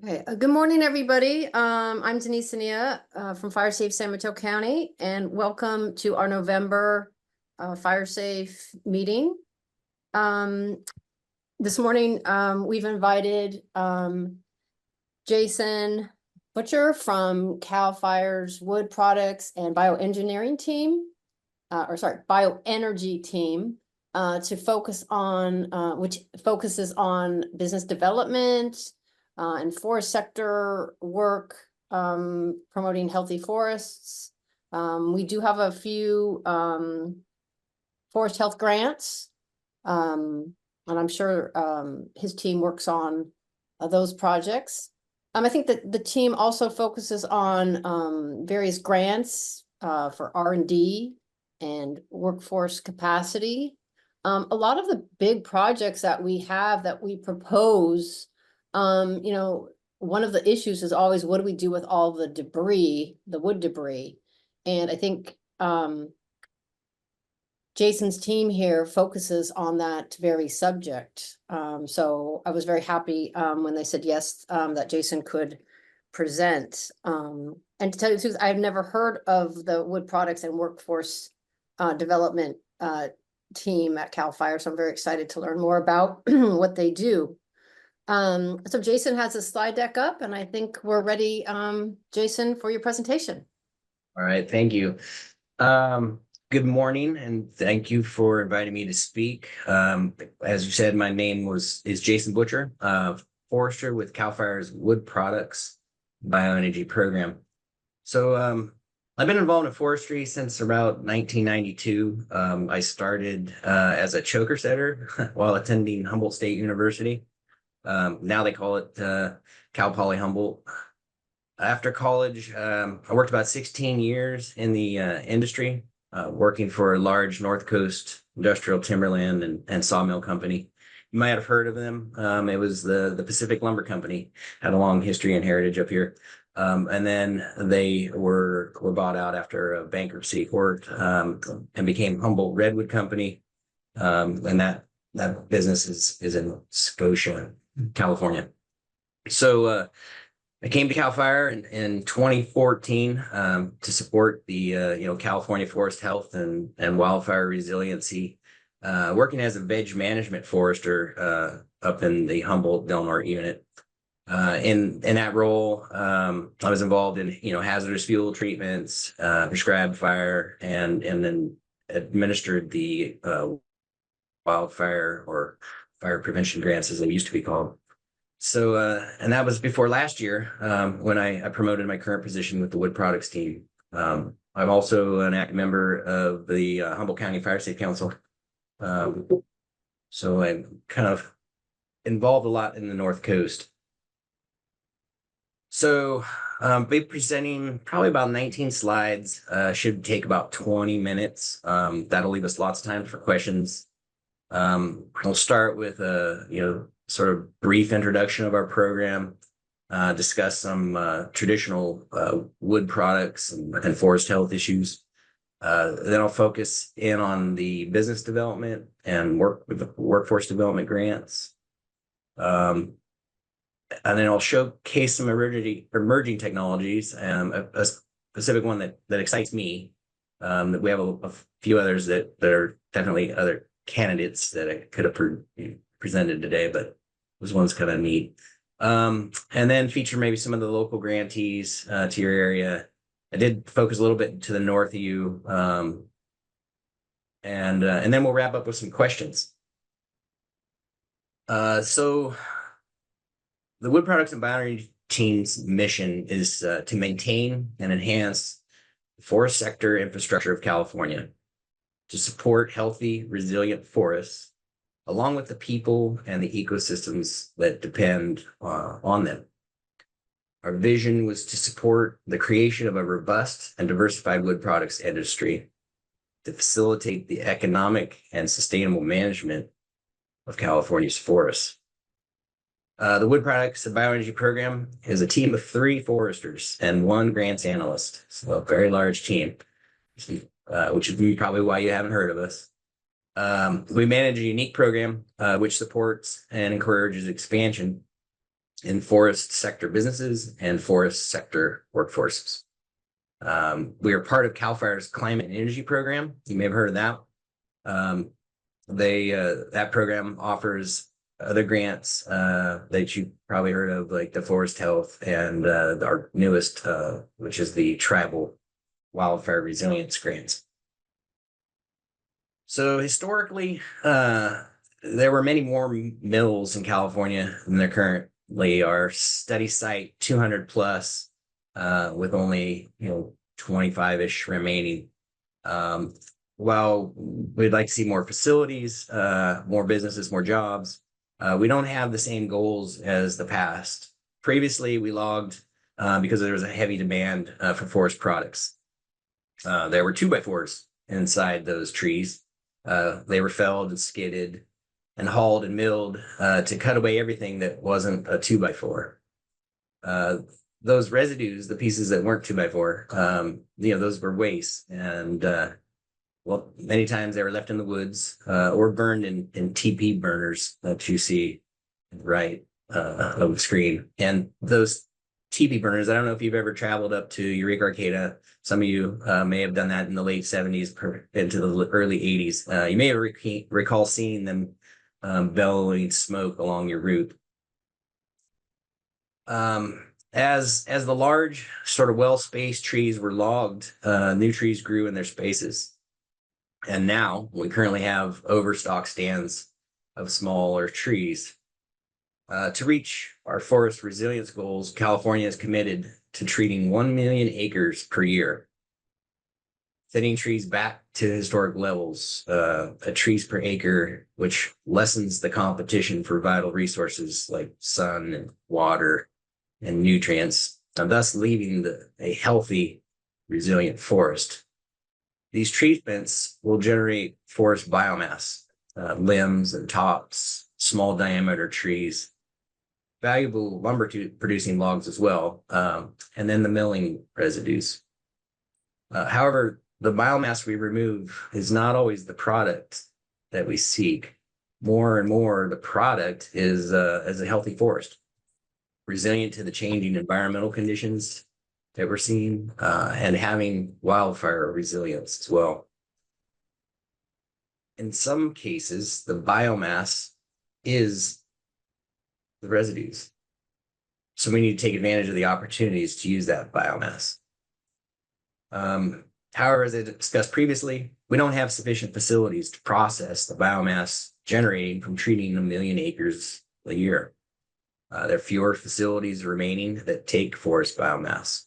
Okay, good morning, everybody. I'm Denise Ania from Fire Safe San Mateo County, and welcome to our November Fire Safe meeting. This morning, we've invited Jason Butcher from CAL FIRE's Wood Products and Bioengineering team, Bioenergy team, to focus on, which focuses on business development, and forest sector work, promoting healthy forests. We do have a few forest health grants, and I'm sure his team works on those projects. I think that the team also focuses on various grants for R&D and workforce capacity. A lot of the big projects that we have that we propose, one of the issues is always, what do we do with all the debris, the wood debris? And I think Jason's team here focuses on that very subject. So I was very happy when they said yes, that Jason could present. And to tell you the truth, I've never heard of the Wood Products and Workforce Development team at CAL FIRE, so I'm very excited to learn more about what they do. So Jason has a slide deck up, and I think we're ready, Jason, for your presentation. All right, thank you. Good morning, and thank you for inviting me to speak. As you said, my name is Jason Butcher, forester with CAL FIRE's Wood Products Bioenergy program. So I've been involved in forestry since about 1992. I started as a choker setter while attending Humboldt State University. Now they call it Cal Poly Humboldt. After college, I worked about 16 years in the industry, working for a large North Coast industrial timberland and sawmill company. You might have heard of them. It was the Pacific Lumber Company, had a long history and heritage up here. And then they were bought out after a bankruptcy court, and became Humboldt Redwood Company. And that business is in Scotia, California. So I came to CAL FIRE in 2014 to support the California forest health and wildfire resiliency, working as a veg management forester up in the Humboldt Del Norte unit. In that role, I was involved in hazardous fuel treatments, prescribed fire, and then administered the wildfire or fire prevention grants, as they used to be called. So, and that was before last year, when I promoted my current position with the Wood Products team. I'm also an active member of the Humboldt County Fire Safe Council. So I'm kind of involved a lot in the North Coast. So I'll be presenting probably about 19 slides, should take about 20 minutes. That'll leave us lots of time for questions. I'll start with a, sort of brief introduction of our program, discuss some traditional wood products and forest health issues. Then I'll focus in on the business development and workforce development grants. And then I'll showcase some emerging technologies, a specific one that excites me. That we have a few others that are definitely other candidates that I could have presented today, but this one's kind of neat. And then feature maybe some of the local grantees to your area. I did focus a little bit to the north of you, and then we'll wrap up with some questions. So the Wood Products and Bioenergy team's mission is to maintain and enhance the forest sector infrastructure of California, to support healthy, resilient forests, along with the people and the ecosystems that depend on them. Our vision was to support the creation of a robust and diversified wood products industry to facilitate the economic and sustainable management of California's forests. The Wood Products and Bioenergy program is a team of 3 foresters and 1 grants analyst, so a very large team, which is probably why you haven't heard of us. We manage a unique program which supports and encourages expansion in forest sector businesses and forest sector workforces. We are part of CAL FIRE's climate and energy program. You may have heard of that. That program offers other grants that you probably heard of, like the Forest Health and our newest, which is the Tribal Wildfire Resilience Grants. So historically, there were many more mills in California than there currently are. Study site 200 plus, with only 25-ish remaining. While we'd like to see more facilities, more businesses, more jobs, we don't have the same goals as the past. Previously, we logged because there was a heavy demand for forest products. There were 2x4s inside those trees. They were felled and skidded and hauled and milled to cut away everything that wasn't a 2x4. Those residues, the pieces that weren't 2x4, those were waste. And well, many times they were left in the woods or burned in TP burners that you see right of the screen. And those TP burners, I don't know if you've ever traveled up to Eureka Arcata. Some of you may have done that in the late 70s into the early 80s. You may recall seeing them bellowing smoke along your route. As the large sort of well-spaced trees were logged, new trees grew in their spaces. And now we currently have overstock stands of smaller trees. To reach our forest resilience goals, California is committed to treating 1 million acres per year, thinning trees back to historic levels, trees per acre, which lessens the competition for vital resources like sun and water and nutrients, and thus leaving a healthy, resilient forest. These treatments will generate forest biomass, limbs and tops, small diameter trees, valuable lumber producing logs as well, and then the milling residues. However, the biomass we remove is not always the product that we seek. More and more, the product is a healthy forest, resilient to the changing environmental conditions that we're seeing, and having wildfire resilience as well. In some cases, the biomass is the residues. So we need to take advantage of the opportunities to use that biomass. However, as I discussed previously, we don't have sufficient facilities to process the biomass generating from treating 1 million acres a year. There are fewer facilities remaining that take forest biomass.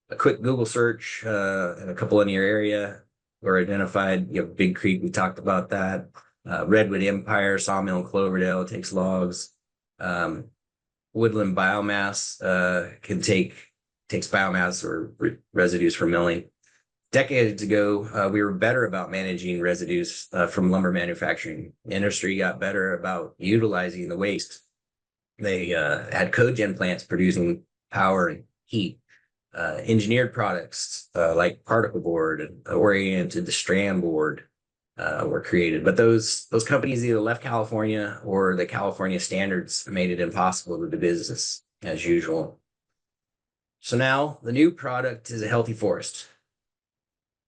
A quick Google search and a couple in your area were identified. Big Creek, we talked about that. Redwood Empire, Sawmill in Cloverdale takes logs. Woodland Biomass takes biomass or residues from milling. Decades ago, we were better about managing residues from lumber manufacturing. The industry got better about utilizing the waste. They had cogen plants producing power and heat. Engineered products like particle board and oriented to strand board were created. But those companies either left California or the California standards made it impossible to do business as usual. So now the new product is a healthy forest.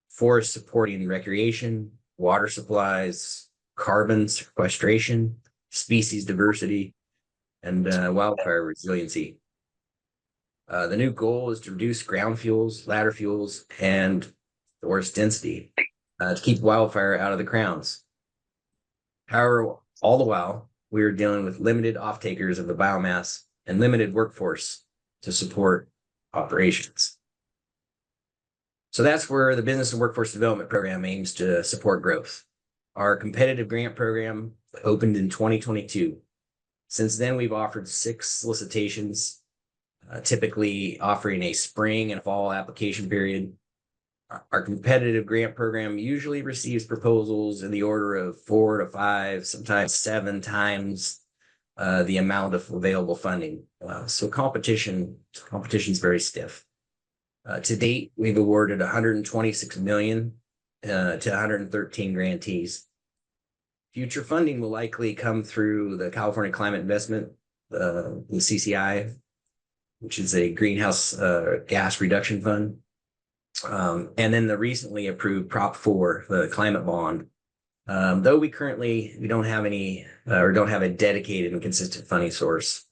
Forest supporting recreation, water supplies, carbon sequestration, species diversity, and wildfire resiliency. The new goal is to reduce ground fuels, ladder fuels, and forest density to keep wildfire out of the grounds. However, all the while, we are dealing with limited off-takers of the biomass and limited workforce to support operations. So that's where the Business and Workforce Development Program aims to support growth. Our competitive grant program opened in 2022. Since then, we've offered 6 solicitations, typically offering a spring and fall application period. Our competitive grant program usually receives proposals in the order of 4 to 5, sometimes 7 times the amount of available funding. So competition is very stiff. To date, we've awarded $126 million to 113 grantees. Future funding will likely come through the California Climate Investment the CCI, which is a greenhouse gas reduction fund. And then the recently approved Prop 4, the climate bond. Though we don't have any or don't have a dedicated and consistent funding source,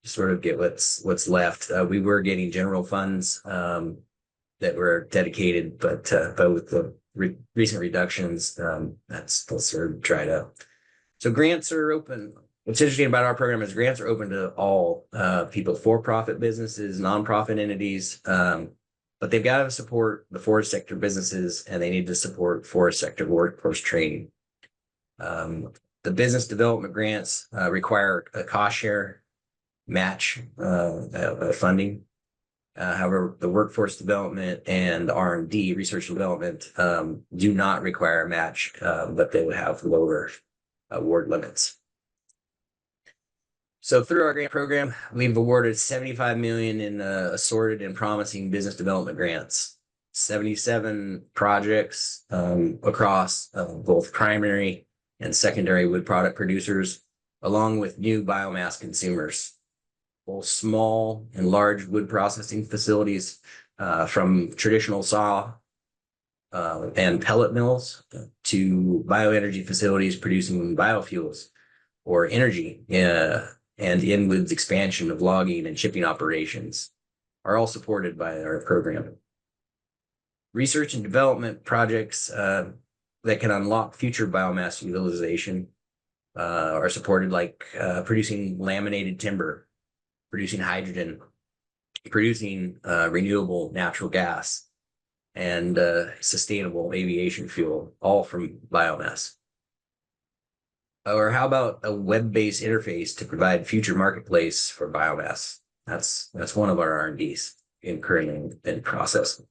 sort of get what's left. We were getting general funds that were dedicated, but with the recent reductions, that's sort of dried up. So grants are open. What's interesting about our program is grants are open to all people, for-profit businesses, nonprofit entities, but they've got to support the forest sector businesses, and they need to support forest sector workforce training. The business development grants require a cost share match funding. However, the workforce development and R&D, research and development, do not require a match, but they would have lower award limits. So through our grant program, we've awarded $75 million in assorted and promising business development grants, 77 projects across both primary and secondary wood product producers, along with new biomass consumers, both small and large wood processing facilities, from traditional saw and pellet mills to bioenergy facilities producing biofuels or energy, and inwoods expansion of logging and shipping operations are all supported by our program. Research and development projects that can unlock future biomass utilization are supported, like producing laminated timber, producing hydrogen, producing renewable natural gas, and sustainable aviation fuel, all from biomass. Or how about a web-based interface to provide future marketplace for biomass? That's one of our R&Ds currently in process.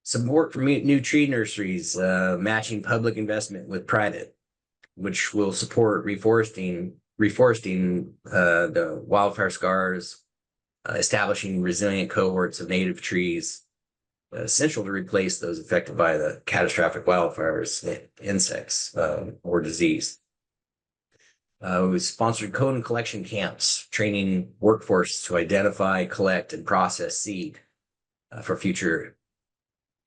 Support for new tree nurseries, matching public investment with private, which will support reforesting the wildfire scars, establishing resilient cohorts of native trees, essential to replace those affected by the catastrophic wildfires, insects, or disease. We sponsored cone collection camps, training workforce to identify, collect, and process seed for future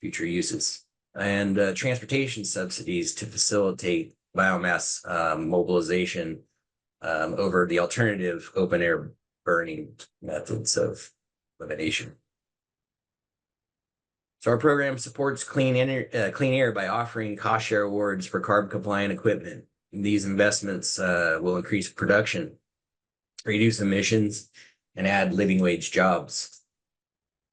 uses, and transportation subsidies to facilitate biomass mobilization over the alternative open air burning methods of elimination. So our program supports clean air by offering cost share awards for carbon compliant equipment. These investments will increase production, reduce emissions, and add living wage jobs.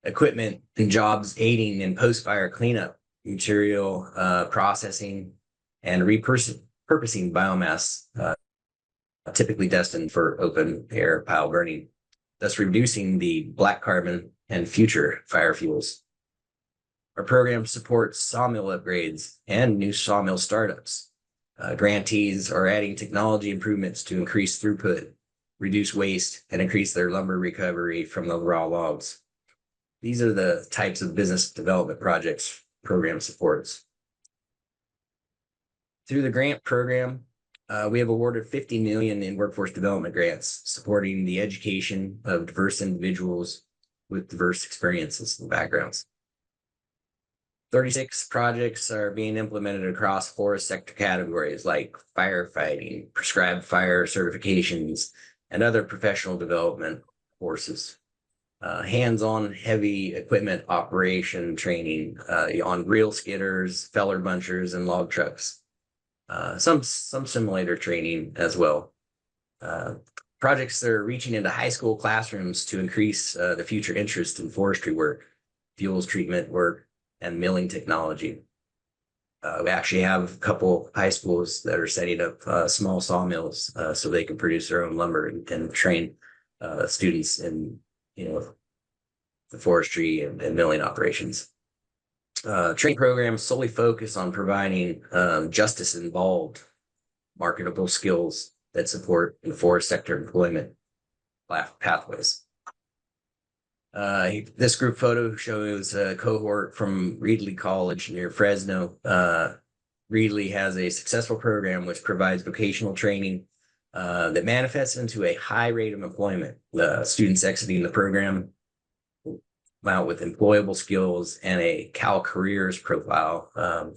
Equipment and jobs aiding in post-fire cleanup, material processing, and repurposing biomass, typically destined for open air pile burning, thus reducing the black carbon and future fire fuels. Our program supports sawmill upgrades and new sawmill startups. Grantees are adding technology improvements to increase throughput, reduce waste, and increase their lumber recovery from the raw logs. These are the types of business development projects program supports. Through the grant program, we have awarded $50 million in workforce development grants, supporting the education of diverse individuals with diverse experiences and backgrounds. 36 projects are being implemented across forest sector categories like firefighting, prescribed fire certifications, and other professional development courses. Hands-on heavy equipment operation training on reel skidders, feller bunchers, and log trucks. Some simulator training as well. Projects that are reaching into high school classrooms to increase the future interest in forestry work, fuels treatment work, and milling technology. We actually have a couple high schools that are setting up small sawmills so they can produce their own lumber and train students in the forestry and milling operations. Training programs solely focus on providing justice-involved marketable skills that support the forest sector employment pathways. This group photo shows a cohort from Reedley College near Fresno. Reedley has a successful program which provides vocational training that manifests into a high rate of employment. The students exiting the program out with employable skills and a Cal Careers profile.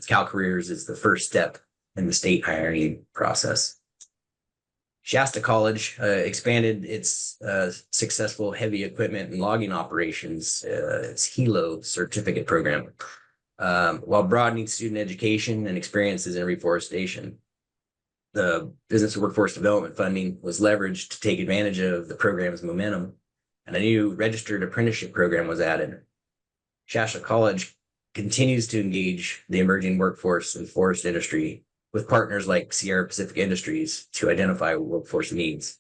Cal Careers is the first step in the state hiring process. Shasta College expanded its successful heavy equipment and logging operations, its HELO certificate program, while broadening student education and experiences in reforestation. The business and workforce development funding was leveraged to take advantage of the program's momentum, and a new registered apprenticeship program was added. Shasta College continues to engage the emerging workforce in forest industry with partners like Sierra Pacific Industries to identify workforce needs.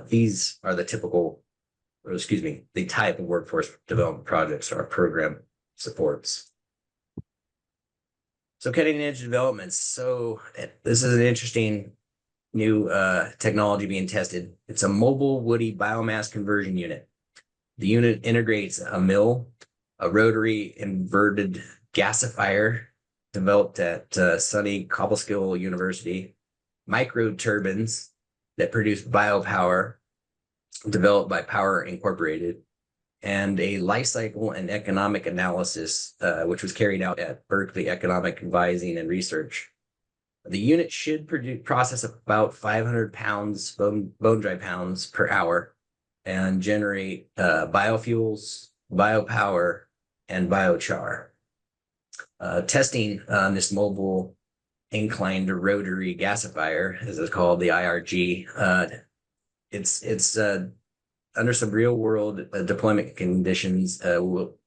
These are the type of workforce development projects our program supports. So cutting edge developments. So this is an interesting new technology being tested. It's a mobile woody biomass conversion unit. The unit integrates a mill, a rotary inverted gasifier developed at SUNY Cobleskill University, micro turbines that produce biopower developed by Power Incorporated, and a life cycle and economic analysis, which was carried out at Berkeley Economic Advising and Research. The unit should process about 500 pounds, bone dry pounds per hour, and generate biofuels, biopower, and biochar. Testing on this mobile inclined rotary gasifier, as it's called, the IRG, it's under some real world deployment conditions, will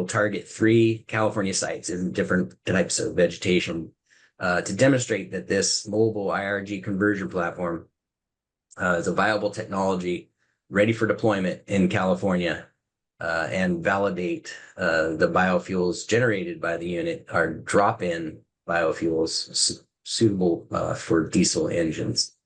target 3 California sites in different types of vegetation to demonstrate that this mobile IRG conversion platform is a viable technology ready for deployment in California, and validate the biofuels generated by the unit are drop-in biofuels suitable for diesel engines.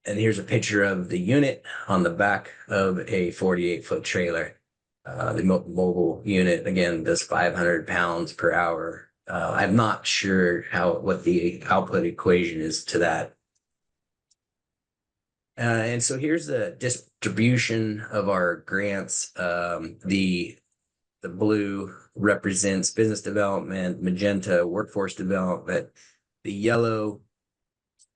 And here's a picture of the unit on the back of a 48-foot trailer. The mobile unit, again, does 500 pounds per hour. I'm not sure what the output equation is to that. And so here's the distribution of our grants. The blue represents business development, magenta, workforce development. The yellow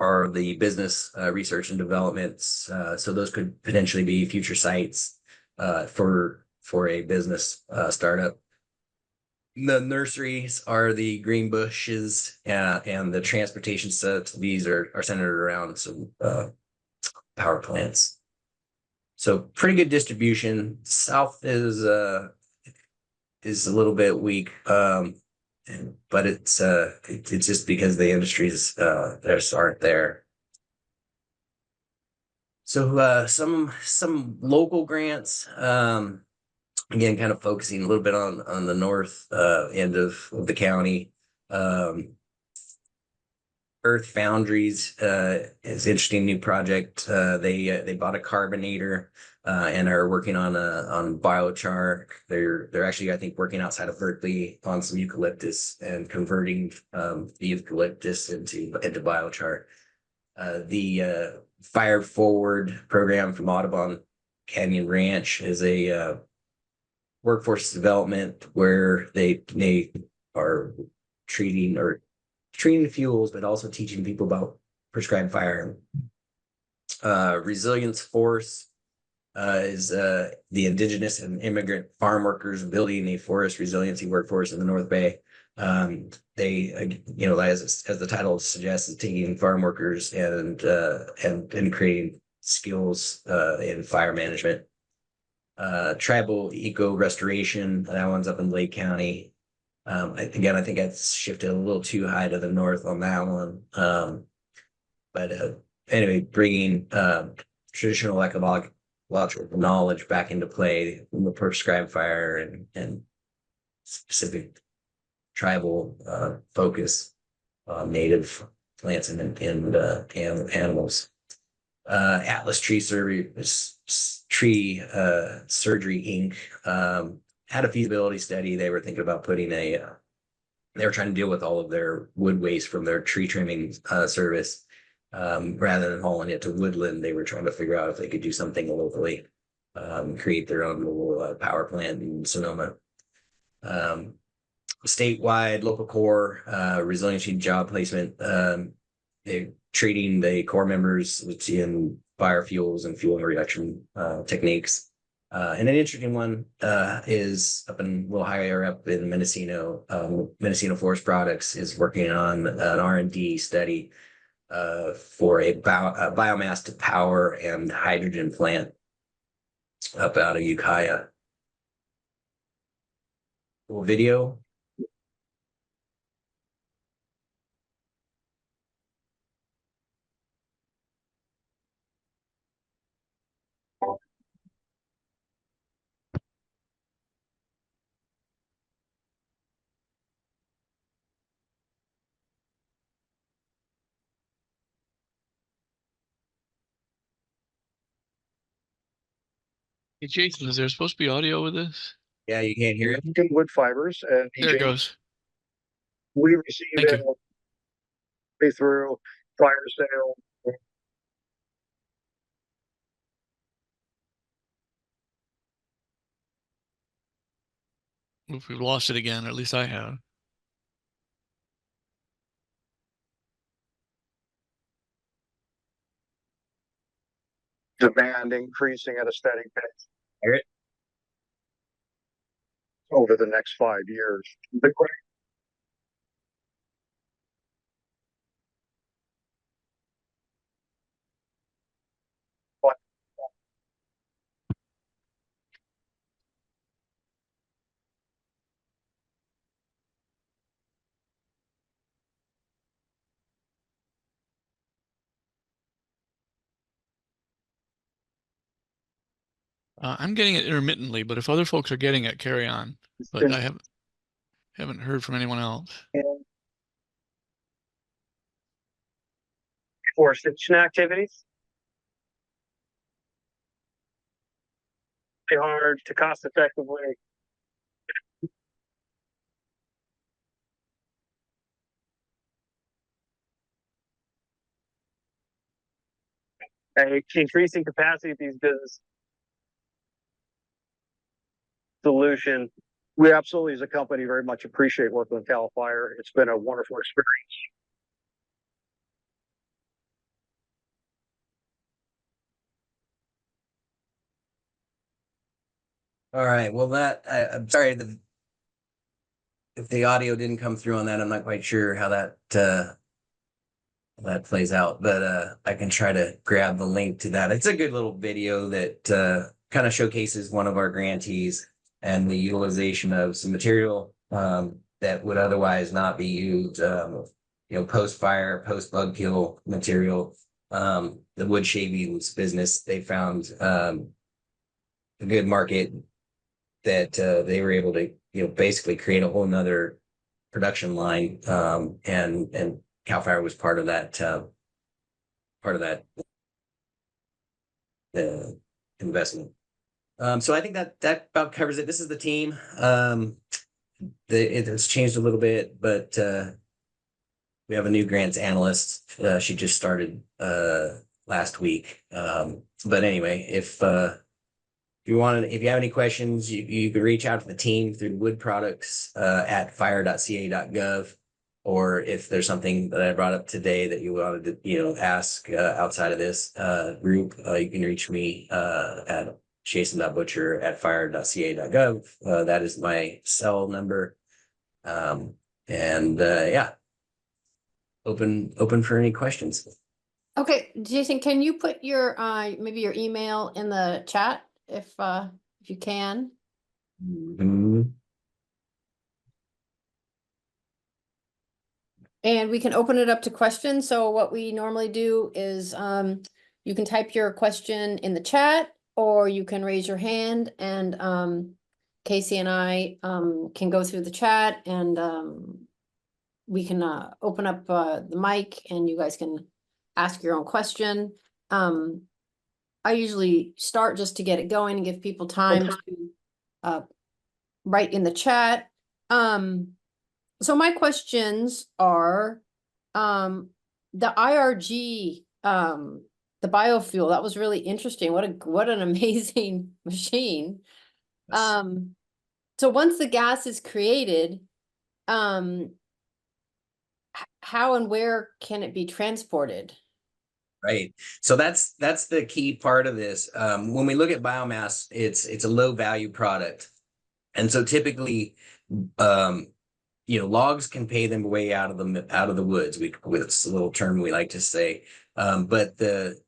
are the business research and developments. So those could potentially be future sites for a business startup. The nurseries are the green bushes, and the transportation subsidies are centered around some power plants. So pretty good distribution. South is a little bit weak, but it's just because the industries aren't there. So some local grants, again, kind of focusing a little bit on the north end of the county. Earth Foundries is an interesting new project. They bought a carbonator and are working on biochar. They're actually, I think, working outside of Berkeley on some eucalyptus and converting the eucalyptus into biochar. The Fire Forward program from Audubon Canyon Ranch is a workforce development where they are treating fuels, but also teaching people about prescribed fire. Resilience Force is the indigenous and immigrant farm workers building a forest resiliency workforce in the North Bay. They, as the title suggests, is taking farm workers and creating skills in fire management. Tribal Eco Restoration, that one's up in Lake County. I think I've shifted a little too high to the north on that one. But anyway, bringing traditional ecological knowledge back into play in the prescribed fire and specific tribal focus on native plants and animals. Atlas Tree Surgery Inc. Had a feasibility study. They were thinking about putting a they were trying to deal with all of their wood waste from their tree trimming service. Rather than hauling it to Woodland, they were trying to figure out if they could do something locally, create their own little power plant in Sonoma. Statewide, local core, resiliency job placement, they're treating the core members in biofuels and fuel reduction techniques. And an interesting one is up in a little higher up in Mendocino. Mendocino Forest Products is working on an R&D study for a biomass to power and hydrogen plant up out of Ukiah. Little video. Hey, Jason, is there supposed to be audio with this? Yeah, you can't hear it. Wood fibers, and There it goes. we receive Thank it through fire sale. If we've lost it again, or at least I have. Demand increasing at a steady pace. Hear it? Over the next 5 years. The great I'm getting it intermittently, but if other folks are getting it, carry on. But I haven't heard from anyone else. Forestation activities. Very hard to cost effectively increasing capacity of these business solution. We absolutely, as a company, very much appreciate working with Cal Fire. It's been a wonderful experience. All right. Well, I'm sorry if the audio didn't come through on that. I'm not quite sure how that plays out, but I can try to grab the link to that. It's a good little video that kind of showcases one of our grantees and the utilization of some material that would otherwise not be used. Post fire, post bug kill material. The wood shavings business, they found a good market that they were able to basically create a whole nother production line, and Cal Fire was part of that investment. So I think that about covers it. This is the team. It's changed a little bit, but we have a new grants analyst. She just started last week. But anyway, if you have any questions, you can reach out to the team through Wood Products at fire.ca.gov. Or if there's something that I brought up today that you wanted to ask outside of this group, you can reach me at jason.butcher@fire.ca.gov. That is my cell number. Yeah, open for any questions. Okay, Jason, can you put your maybe your email in the chat if you can? Mm-hmm. And we can open it up to questions. So what we normally do is you can type your question in the chat, or you can raise your hand, and Casey and I can go through the chat, and we can open up the mic and you guys can ask your own question. I usually start just to get it going and give people time to write in the chat. So my questions are, the IRG, the biofuel, that was really interesting. What an amazing machine. So once the gas is created, how and where can it be transported? Right. So that's the key part of this. When we look at biomass, it's a low value product. And so typically, logs can pay them way out of the woods. It's a little term we like to say. But the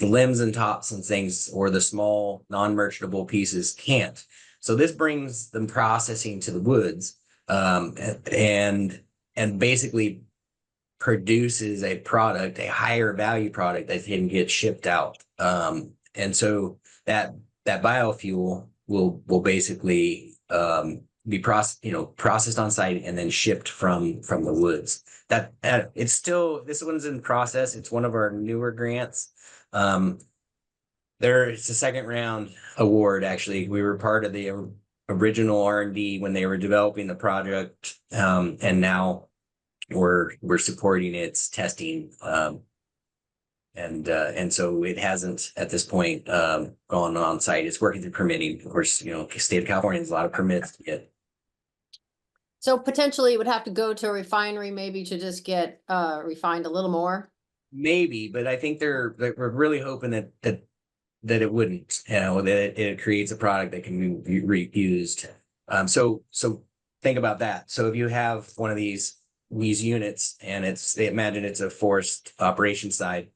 limbs and tops and things, or the small non-merchantable pieces, can't. So this brings them processing to the woods, and basically produces a product, a higher value product that can get shipped out. And so that biofuel will basically be processed on site and then shipped from the woods. That it's still, this one's in process. It's one of our newer grants. It's a second round award. Actually, we were part of the original R&D when they were developing the project, and now we're supporting its testing, and so it hasn't at this point gone on site. It's working through permitting. Of course, state of California has a lot of permits to get. So potentially it would have to go to a refinery maybe to just get refined a little more. Maybe, but I think we're really hoping that it wouldn't, that it creates a product that can be reused. So think about that. So if you have one of these units, and imagine it's a forest operation side,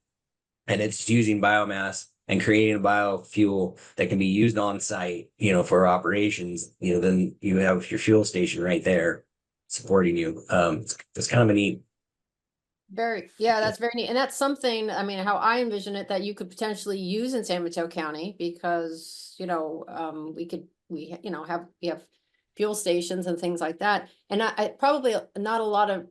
and it's using biomass and creating a biofuel that can be used on site, for operations, then you have your fuel station right there supporting you. It's kind of a neat. That's very neat. And that's something, I mean, how I envision it, that you could potentially use in San Mateo County, because, we have fuel stations and things like that. And I probably not a lot of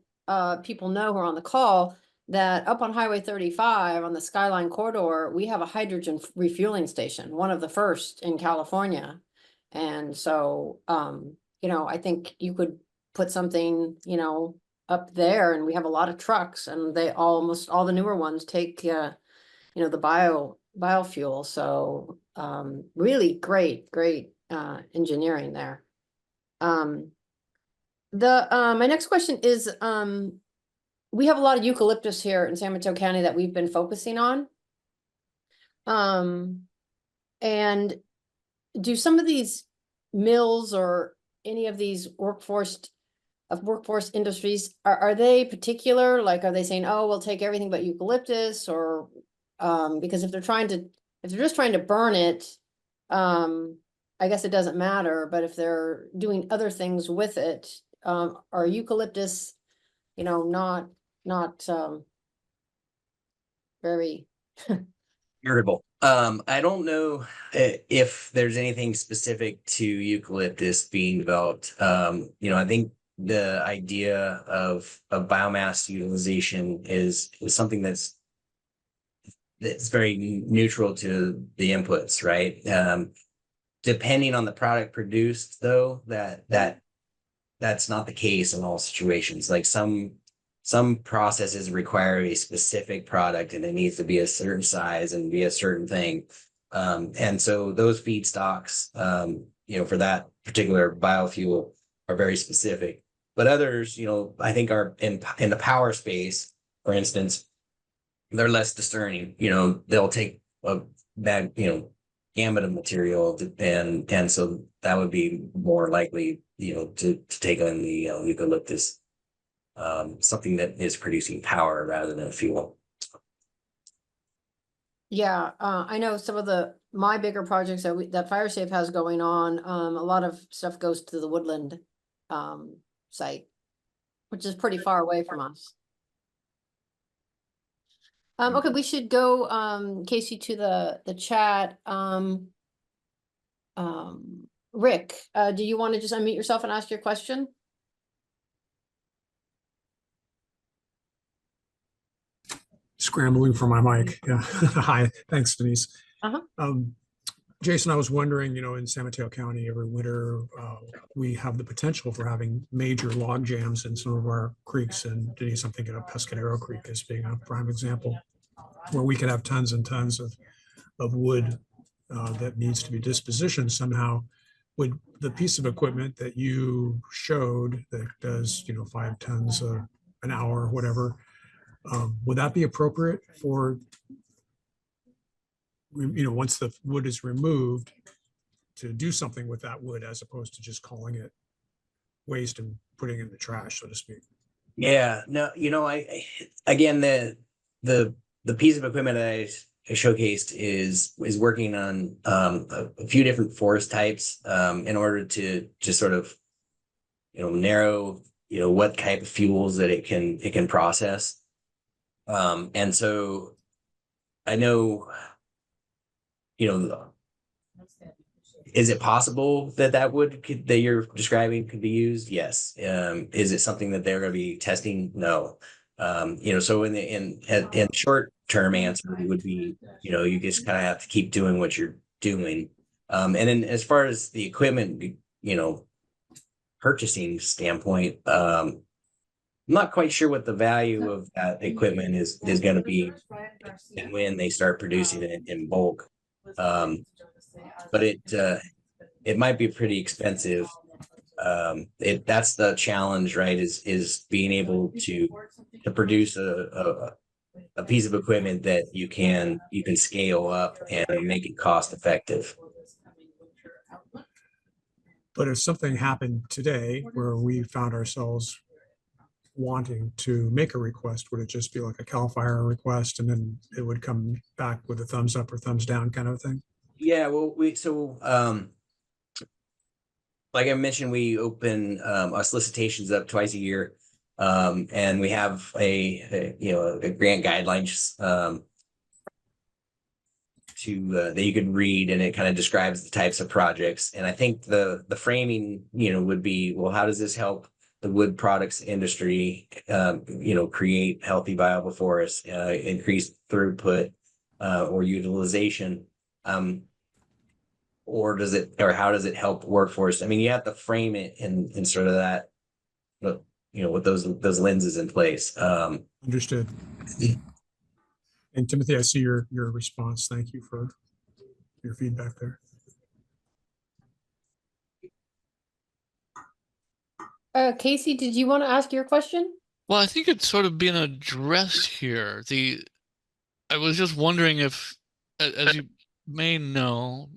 people know who are on the call that up on Highway 35 on the Skyline corridor, we have a hydrogen refueling station, one of the first in California. And so, I think you could put something, up there, and we have a lot of trucks, and almost all the newer ones take, the biofuel. So, really great engineering there. My next question is, we have a lot of eucalyptus here in San Mateo County that we've been focusing on. And do some of these mills or any of these workforce industries, are they particular? Like, are they saying, oh, we'll take everything but eucalyptus? Or because if they're just trying to burn it, I guess it doesn't matter. But if they're doing other things with it, are eucalyptus, not very Irritable. I don't know if there's anything specific to eucalyptus being developed. I think the idea of biomass utilization is something that's very neutral to the inputs, right? Depending on the product produced, though, that's not the case in all situations. Like some processes require a specific product, and it needs to be a certain size and be a certain thing. And so those feedstocks, for that particular biofuel are very specific. But others, I think are in the power space, for instance, they're less discerning. They'll take a bad, gamut of material, and so that would be more likely, to take on the eucalyptus. Something that is producing power rather than fuel. Yeah, I know some of my bigger projects that FireSafe has going on, a lot of stuff goes to the Woodland site, which is pretty far away from us. Okay, we should go, Casey, to the chat. Rick, do you want to just unmute yourself and ask your question? Scrambling for my mic. Yeah. Hi. Thanks, Denise. Uh-huh. Jason, I was wondering, in San Mateo County every winter, we have the potential for having major log jams in some of our creeks, and I'm thinking of Pescadero Creek as being a prime example, where we could have tons and tons of wood that needs to be dispositioned somehow. Would the piece of equipment that you showed that does, 5 tons an hour, whatever, would that be appropriate for, once the wood is removed, to do something with that wood as opposed to just calling it waste and putting it in the trash, so to speak? Yeah, no, again, the piece of equipment that I showcased is working on a few different forest types in order to just sort of narrow what type of fuels that it can process. And so I know, is it possible that that you're describing could be used? Yes. Is it something that they're going to be testing? No. So in short term answer would be, you just kind of have to keep doing what you're doing. And then as far as the equipment, purchasing standpoint, I'm not quite sure what the value of that equipment is going to be and when they start producing it in bulk. But it might be pretty expensive. That's the challenge, right? Is being able to produce a piece of equipment that you can scale up and make it cost effective. But if something happened today where we found ourselves wanting to make a request, would it just be like a CAL FIRE request and then it would come back with a thumbs up or thumbs down kind of thing? Yeah, well, like I mentioned, we open our solicitations up twice a year, and we have a grant guidelines that you can read, and it kind of describes the types of projects. And I think the framing would be, well, how does this help the wood products industry create healthy viable forests, increase throughput or utilization, or how does it help workforce? I mean, you have to frame it in sort of that, with those lenses in place. Understood. And Timothy, I see your response. Thank you for your feedback there. Casey, did you want to ask your question? Well, I think it's sort of being addressed here. I was just wondering if, as you may know,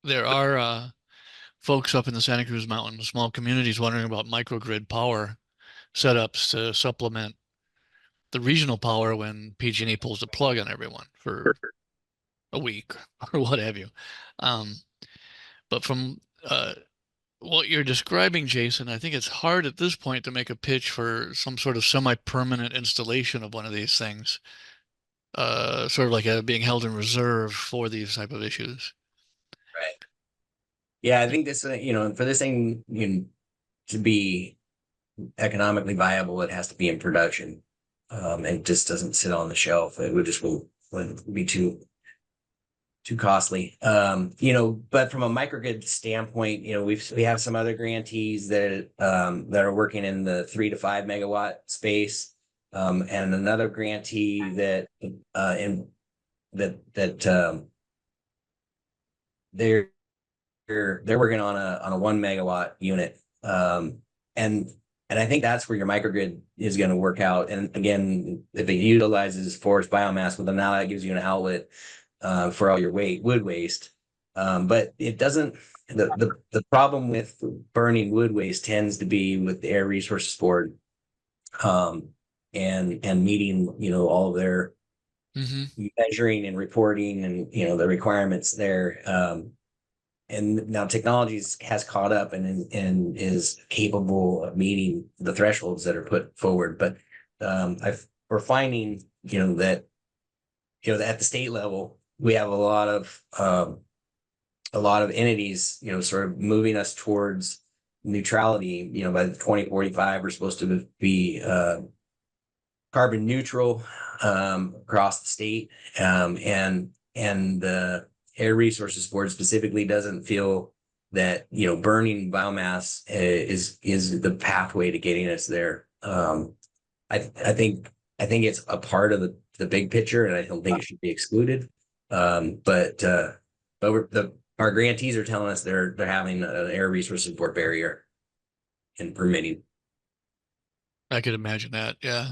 there are folks up in the Santa Cruz Mountains, small communities, wondering about microgrid power setups to supplement the regional power when PG&E pulls the plug on everyone for a week or what have you. But from what you're describing, Jason, I think it's hard at this point to make a pitch for some sort of semi-permanent installation of one of these things, sort of like being held in reserve for these type of issues. Right. Yeah, I think this, for this thing to be economically viable, it has to be in production. It just doesn't sit on the shelf. It wouldn't be too costly. But from a microgrid standpoint, we have some other grantees that are working in the 3 to 5 megawatt space, and another grantee that they're working on a 1 megawatt unit, and I think that's where your microgrid is going to work out. And again, if it utilizes forest biomass, well, then now that gives you an outlet for all your wood waste. But it doesn't. The problem with burning wood waste tends to be with the Air Resources Board, and meeting all of their measuring and reporting and the requirements there. And now technology has caught up and is capable of meeting the thresholds that are put forward. But we're finding that at the state level we have a lot of entities sort of moving us towards neutrality. By 2045 we're supposed to be carbon neutral across the state, and Air Resources Board specifically doesn't feel that, you know, burning biomass is the pathway to getting us there. I think it's a part of the big picture, and I don't think it should be excluded. But our grantees are telling us they're having an Air Resources Board barrier in permitting. I could imagine that. Yeah.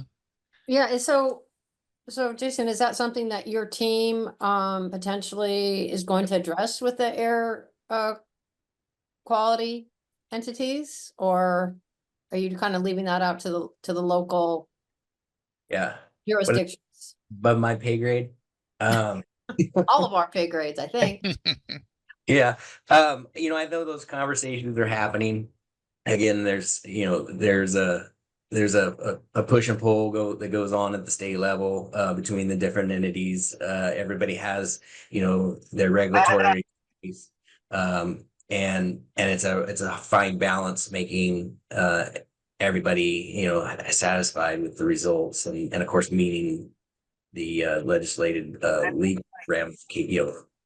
Yeah, and so Jason, is that something that your team potentially is going to address with the air quality entities, or are you kind of leaving that out to the local Yeah, jurisdictions? but my pay grade. All of our pay grades, I think. Yeah. You know, I know those conversations are happening. Again, there's a push and pull that goes on at the state level between the different entities. Everybody has, you know, their regulatory and it's a fine balance making everybody, you know, satisfied with the results and of course meeting the legislated legal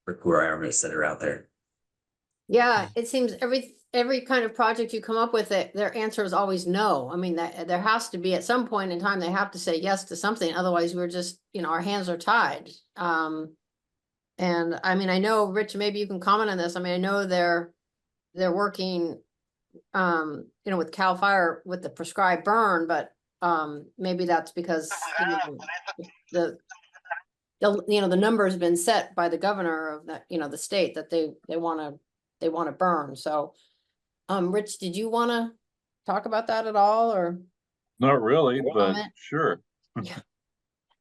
requirements that are out there. Yeah, it seems every kind of project you come up with, their answer is always no. I mean, that there has to be at some point in time, they have to say yes to something. Otherwise, we're just, you know, our hands are tied. And I mean, I know, Rich, maybe you can comment on this. I mean, I know they're working, you know, with CAL FIRE with the prescribed burn, but maybe that's because, you know, the number has been set by the governor of that, you know, the state that they want to burn. So, Rich, did you want to talk about that at all, or? Not really, but Comment? sure.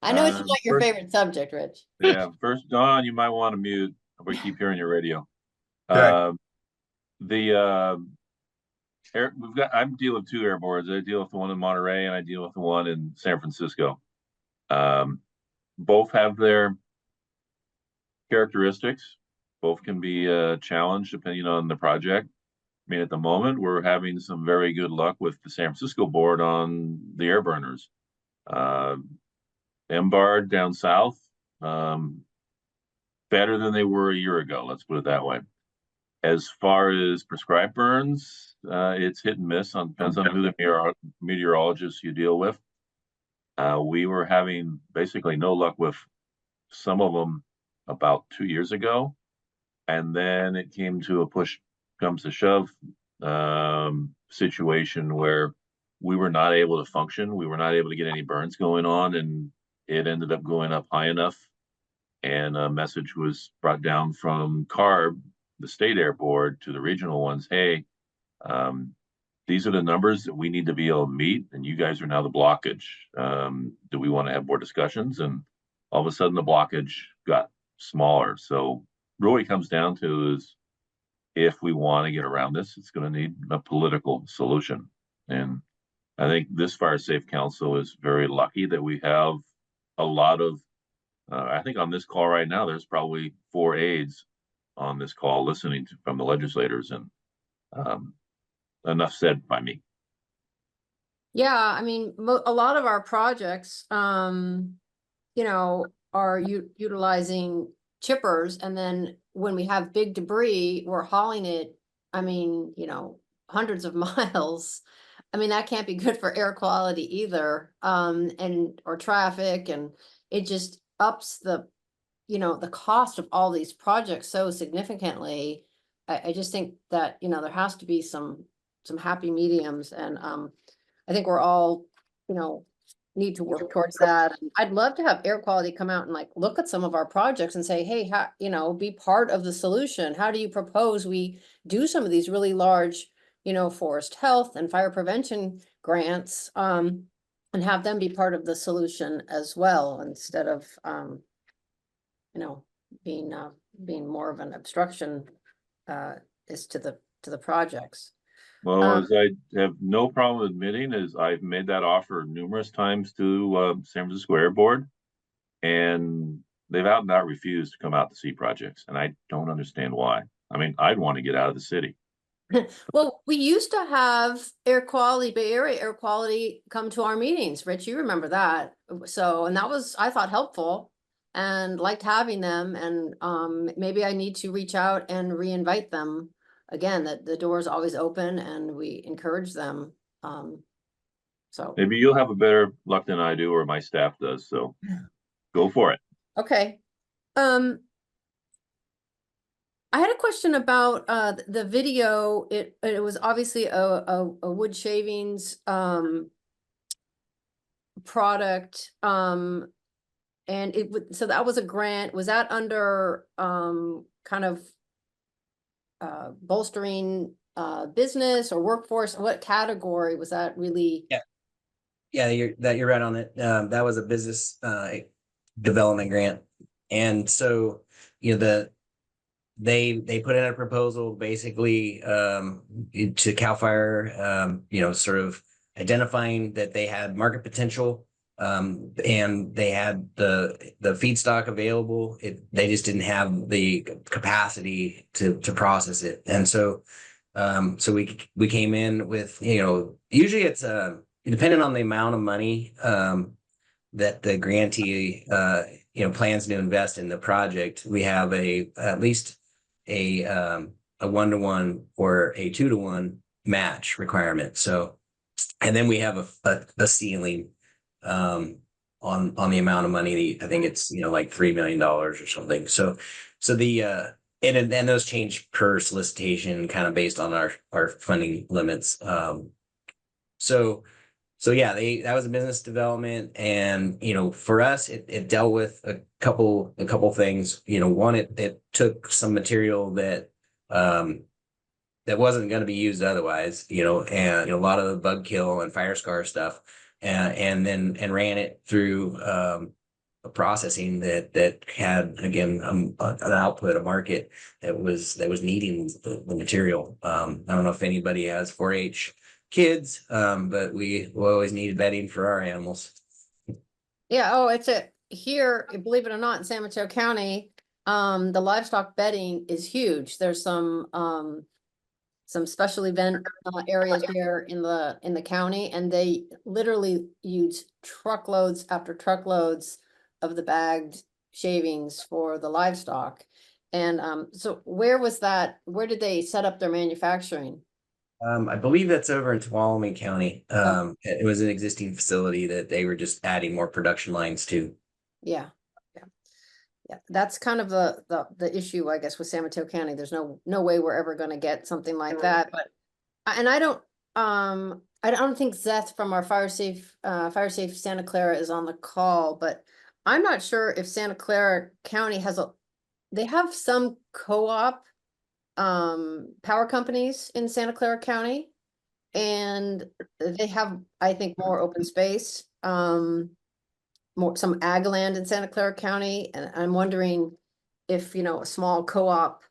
I know it's Um, not your first- favorite subject, Rich. Yeah, first, Don, you might want to mute. We keep hearing your radio. Okay. I'm dealing with two air boards. I deal with the one in Monterey and I deal with the one in San Francisco. Both have their characteristics. Both can be challenged depending on the project. I mean, at the moment, we're having some very good luck with the San Francisco board on the air burners. MBARD down south, better than they were a year ago. Let's put it that way. As far as prescribed burns, it's hit and miss. Depends on who the meteorologists you deal with. We were having basically no luck with some of them about 2 years ago, and then it came to a push comes to shove situation where we were not able to function. We were not able to get any burns going on, and it ended up going up high enough. And a message was brought down from CARB, the state air board, to the regional ones. Hey, these are the numbers that we need to be able to meet, and you guys are now the blockage. Do we want to have more discussions? And all of a sudden the blockage got smaller. So really comes down to is if we want to get around this, it's going to need a political solution. And I think this Fire Safe Council is very lucky that we have a lot of, I think on this call right now, there's probably 4 aides on this call listening from the legislators, and enough said by me. Yeah, I mean, a lot of our projects, you know, are utilizing chippers, and then when we have big debris, we're hauling it, I mean, you know, hundreds of miles. I mean, that can't be good for air quality either, or traffic, and it just ups the, you know, the cost of all these projects so significantly. I just think that, you know, there has to be some happy mediums, and I think we're all, you know, need to work towards that. I'd love to have air quality come out and like look at some of our projects and say, hey, how, you know, be part of the solution. How do you propose we do some of these really large, you know, forest health and fire prevention grants, and have them be part of the solution as well, instead of, you know, being more of an obstruction is to the projects. Well, as I have no problem admitting, is I've made that offer numerous times to San Francisco Air Board, and they've out and out refused to come out to see projects, and I don't understand why. I mean, I'd want to get out of the city. Well, we used to have air quality, Bay Area air quality come to our meetings. Rich, you remember that. So, and that was, I thought, helpful. and liked having them, and maybe I need to reach out and re-invite them again, that the door is always open and we encourage them. So, Maybe you'll have a better luck than I do or my staff does, so go for it. okay. I had a question about the video. It was obviously a wood shavings product. And it would, so that was a grant. Was that under kind of bolstering business or workforce? What category was that really? Yeah, you're right on it. That was a business development grant, and so they put in a proposal basically to CAL FIRE, sort of identifying that they had market potential, and they had the feedstock available. They just didn't have the capacity to process it, and so we came in with, usually it's depending on the amount of money that the grantee plans to invest in the project. We have at least a 1-to-1 or a 2-to-1 match requirement. So, and then we have a ceiling on the amount of money. I think it's like $3 million or something. So the and those change per solicitation, kind of based on our funding limits. So yeah, that was a business development, and for us, it dealt with a couple things. One, it took some material that wasn't going to be used otherwise, and a lot of the bug kill and fire scar stuff, and then ran it through a processing that had, again, an output, a market that was needing the material. I don't know if anybody has 4-H kids, but we always needed bedding for our animals. Yeah, oh, here, believe it or not, in San Mateo County, the livestock bedding is huge. There's some special event areas here in the county, and they literally use truckloads after truckloads of the bagged shavings for the livestock. And so where did they set up their manufacturing? I believe that's over in Tuolumne County. It was an existing facility that they were just adding more production lines to. Yeah. That's kind of the issue, I guess, with San Mateo County. There's no way we're ever going to get something like that. But I don't think Seth from our Fire Safe Santa Clara is on the call, but I'm not sure if Santa Clara County they have some co-op power companies in Santa Clara County, and they have, I think, more open space, some ag land in Santa Clara County, and I'm wondering if a small co-op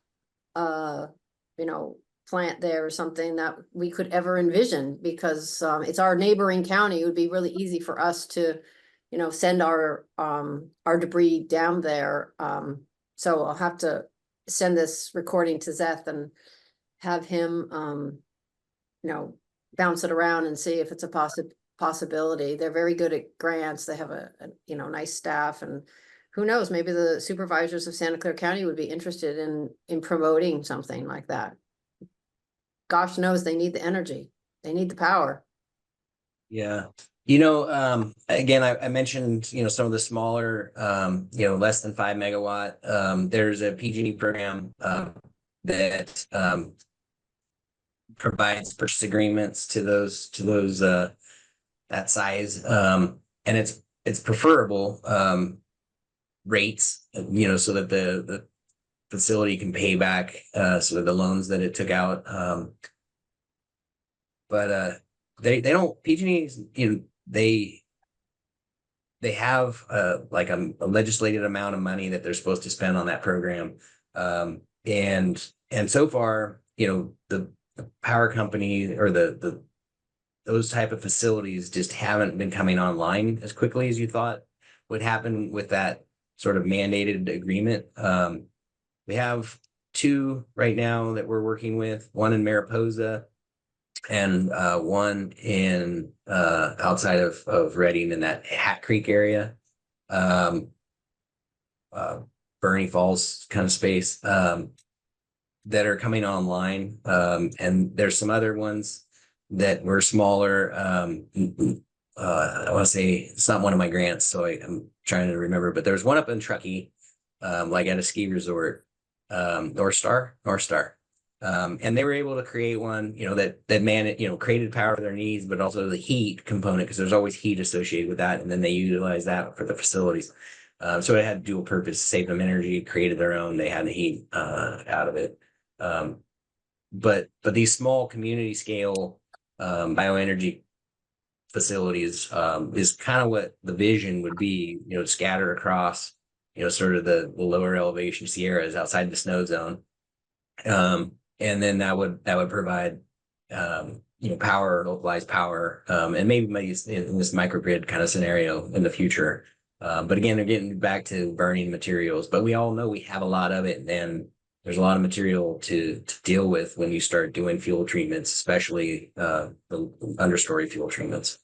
plant there or something that we could ever envision, because it's our neighboring county. It would be really easy for us to send our debris down there. So I'll have to send this recording to Seth and have him bounce it around and see if it's a possibility. They're very good at grants. They have a nice staff, and who knows, maybe the supervisors of Santa Clara County would be interested in promoting something like that. Gosh knows they need the energy. They need the power. Yeah. Again, I mentioned, some of the smaller, less than 5 megawatt. There's a PG&E program that provides purchase agreements to those that size, and it's preferable rates, so that the facility can pay back so the loans that it took out. But they don't, PG&E, they have like a legislated amount of money that they're supposed to spend on that program. And so far, the power company or those type of facilities just haven't been coming online as quickly as you thought would happen with that sort of mandated agreement. We have 2 right now that we're working with, one in Mariposa and one in outside of Redding in that Hat Creek area. Bernie Falls kind of space, that are coming online. And there's some other ones that were smaller. I want to say it's not one of my grants, so I'm trying to remember, but there's one up in Truckee, like at a ski resort, North Star. And they were able to create one, that created power for their needs, but also the heat component, because there's always heat associated with that. And then they utilize that for the facilities. So it had dual purpose, saved them energy, created their own. They had the heat out of it. But these small community scale bioenergy facilities is kind of what the vision would be, scattered across, sort of the lower elevation Sierras outside the snow zone. And then that would provide power, localized power, and maybe in this microgrid kind of scenario in the future. But again, they're getting back to burning materials, but we all know we have a lot of it, and there's a lot of material to deal with when you start doing fuel treatments, especially the understory fuel treatments.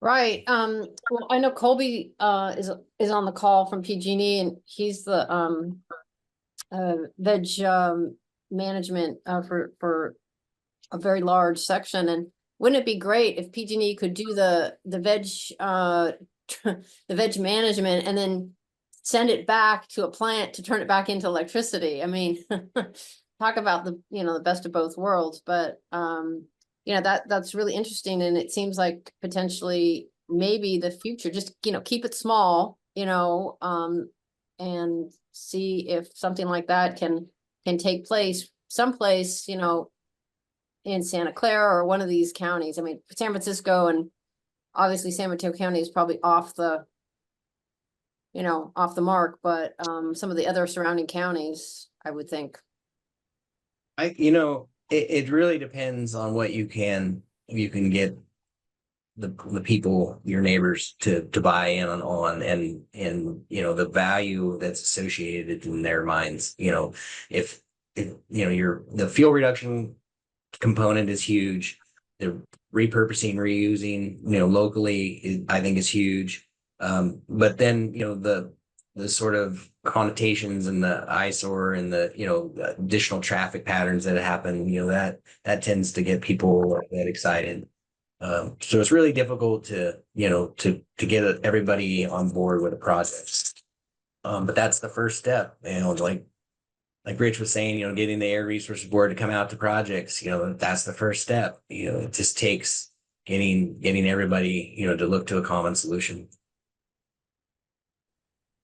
Right. Well, I know Colby is on the call from PG&E, and he's the veg management for a very large section. And wouldn't it be great if PG&E could do the veg the veg management and then send it back to a plant to turn it back into electricity? I mean, talk about the best of both worlds. But that's really interesting, and it seems like potentially maybe the future. Just keep it small, and see if something like that can take place someplace, in Santa Clara or one of these counties. I mean, San Francisco and obviously San Mateo County is probably off the mark, but some of the other surrounding counties, I would think. It really depends on what you can get the people, your neighbors, to buy in on, and the value that's associated in their minds. If the fuel reduction component is huge, the repurposing, reusing, locally, I think is huge. But then, the sort of connotations and the eyesore and the additional traffic patterns that happen, that tends to get people that excited. So it's really difficult to get everybody on board with a project. But that's the first step, like Rich was saying, getting the Air Resources Board to come out to projects, that's the first step. It just takes getting everybody, to look to a common solution.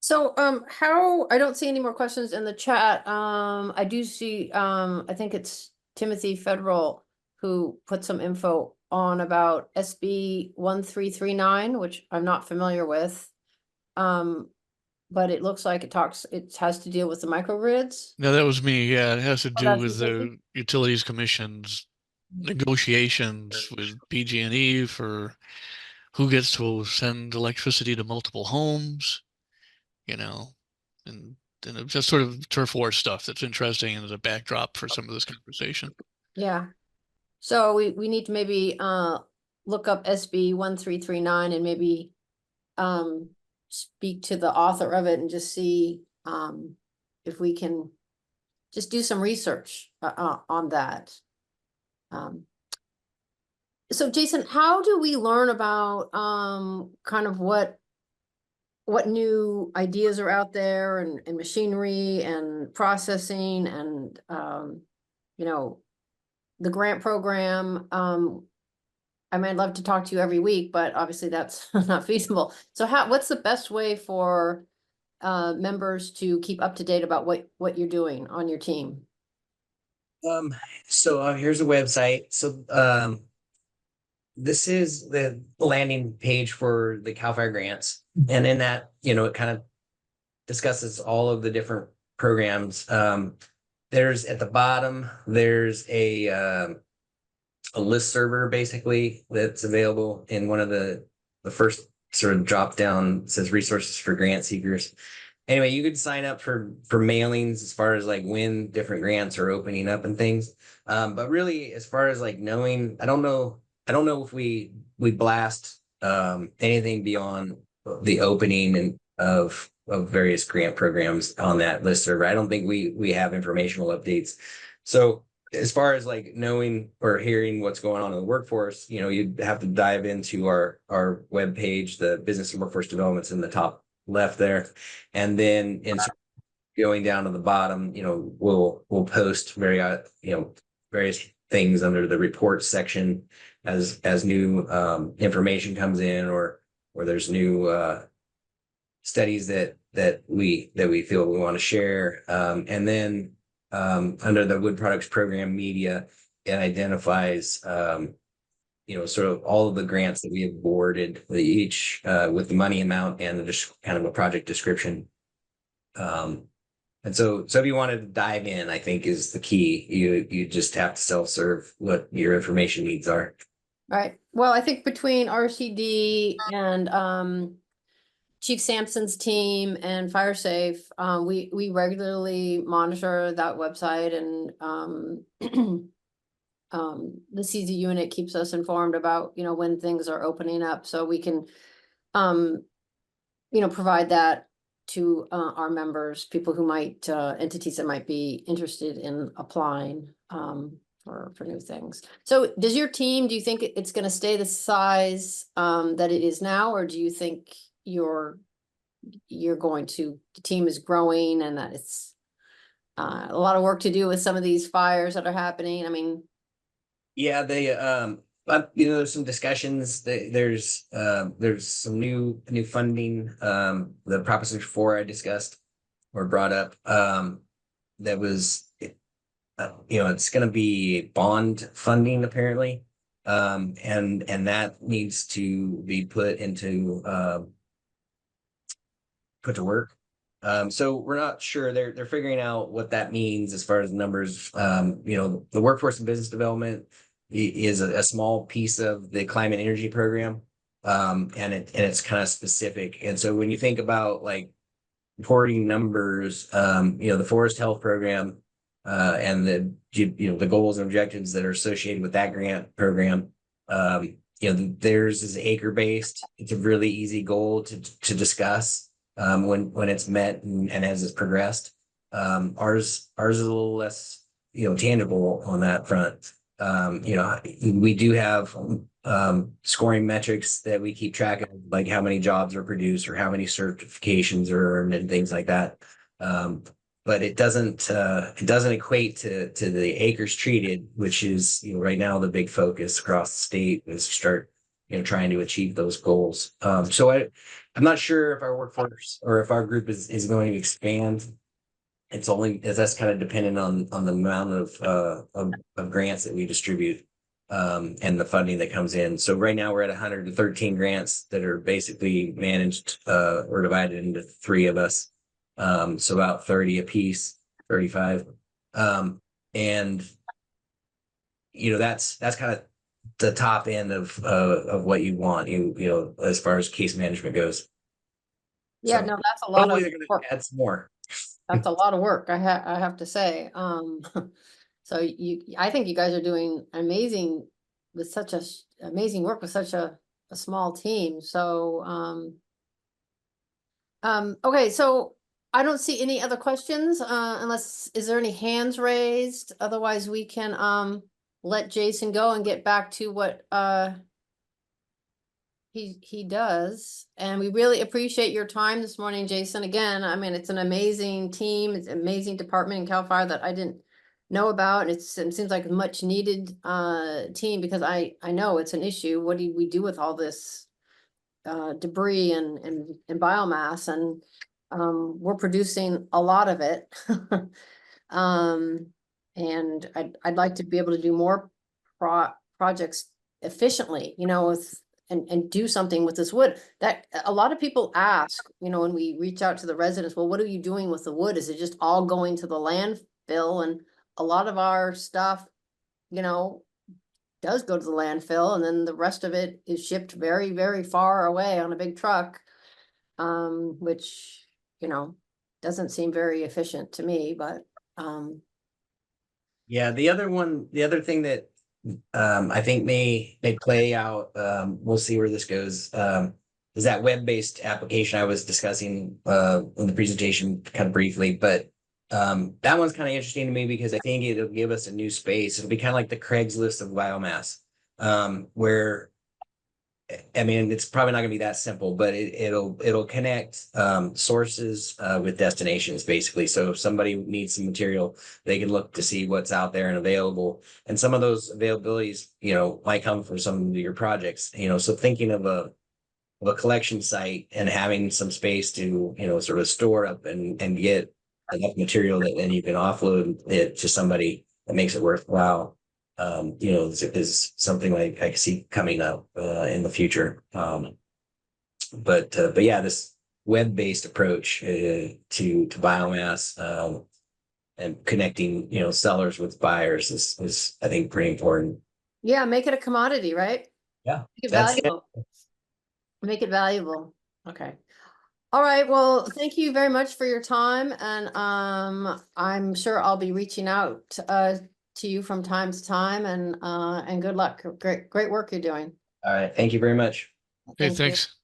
So, I don't see any more questions in the chat. I do see, I think it's Timothy Federal who put some info on about SB 1339, which I'm not familiar with. But it looks like it has to deal with the microgrids. No, that was me. Yeah, it has to do that's with the Utilities Commission's negotiations with PG&E for who gets to send electricity to multiple homes, and it's just sort of turf war stuff that's interesting and as a backdrop for some of this conversation. Yeah. So we need to maybe look up SB 1339 and maybe speak to the author of it and just see if we can just do some research on that. So Jason, how do we learn about kind of what new ideas are out there, and machinery and processing and the grant program? I mean, I'd love to talk to you every week, but obviously that's not feasible. So what's the best way for members to keep up to date about what you're doing on your team? So here's a website. So this is the landing page for the CAL FIRE grants. And in that, it kind of discusses all of the different programs. There's at the bottom, there's a list server basically that's available in one of the first sort of drop down, says resources for grant seekers. Anyway, you could sign up for mailings as far as like when different grants are opening up and things. But really, as far as like knowing, I don't know if we blast anything beyond the opening and of various grant programs on that list server. I don't think we have informational updates. So as far as like knowing or hearing what's going on in the workforce, you'd have to dive into our webpage. The business and workforce development's in the top left there. And then going down to the bottom, we'll post various things under the reports section as new information comes in, or there's new studies that we feel we want to share. And then under the wood products program media, it identifies sort of all of the grants that we have awarded, each with the money amount and just kind of a project description. And so if you wanted to dive in, I think is the key. You just have to self-serve what your information needs are. Right. Well, I think between RCD and Chief Sampson's team and FireSafe, we regularly monitor that website, and the CZ unit keeps us informed about when things are opening up, so we can provide that to our members, people who might entities that might be interested in applying for new things. So do you think it's going to stay the size that it is now, or do you think the team is growing and that it's a lot of work to do with some of these fires that are happening? I mean, yeah, there's some discussions. There's some new funding. The Proposition 4 I discussed or brought up. That was, it's going to be bond funding apparently, and that needs to be put to work. So we're not sure. They're figuring out what that means as far as numbers. The workforce and business development is a small piece of the climate energy program, and it's kind of specific. And so when you think about like reporting numbers, the forest health program and the goals and objectives that are associated with that grant program, theirs is acre based. It's a really easy goal to discuss when it's met and as it's progressed. Ours is a little less tangible on that front. We do have scoring metrics that we keep track of, like how many jobs are produced or how many certifications are earned and things like that. But it doesn't equate to the acres treated, which is right now the big focus across the state is start trying to achieve those goals. So I'm not sure if our workforce or if our group is going to expand. It's only that's kind of dependent on the amount of grants that we distribute and the funding that comes in. So right now we're at 113 grants that are basically managed or divided into 3 of us. So about 30 a piece, 35. And that's kind of the top end of what you want, as far as case management goes. yeah, So no, that's a lot of hopefully they're going work. to add some more. That's a lot of work, I have to say. So I think you guys are doing amazing with such amazing work with such a small team. So, okay, so I don't see any other questions, is there any hands raised? Otherwise, we can, let Jason go and get back to what, he does. And we really appreciate your time this morning, Jason. Again, I mean, it's an amazing team. It's an amazing department in CAL FIRE that I didn't know about. And it seems like a much needed team, because I know it's an issue. What do we do with all this debris and biomass? And we're producing a lot of it. And I'd like to be able to do more projects efficiently, and do something with this wood. That a lot of people ask, when we reach out to the residents, well, what are you doing with the wood? Is it just all going to the landfill? And a lot of our stuff, does go to the landfill, and then the rest of it is shipped very, very far away on a big truck, which, doesn't seem very efficient to me, but, Yeah, the other thing that I think may play out, we'll see where this goes, is that web-based application I was discussing in the presentation kind of briefly, but that one's kind of interesting to me because I think it'll give us a new space. It'll be kind of like the Craigslist of biomass, where I mean, it's probably not going to be that simple, but it'll connect sources with destinations, basically. So if somebody needs some material, they can look to see what's out there and available. And some of those availabilities, might come from some of your projects. So thinking of a collection site and having some space to sort of store up and get enough material that then you can offload it to somebody that makes it worthwhile. Is something like I see coming up in the future. But yeah, this web-based approach to biomass and connecting sellers with buyers is I think pretty important. Yeah, make it a commodity, right? Yeah, Make it that's- valuable. Make it valuable. Okay. All right. Well, thank you very much for your time. And I'm sure I'll be reaching out to you from time to time, and good luck. Great work you're doing. All right. Thank you very much. Hey, Thank you. thanks.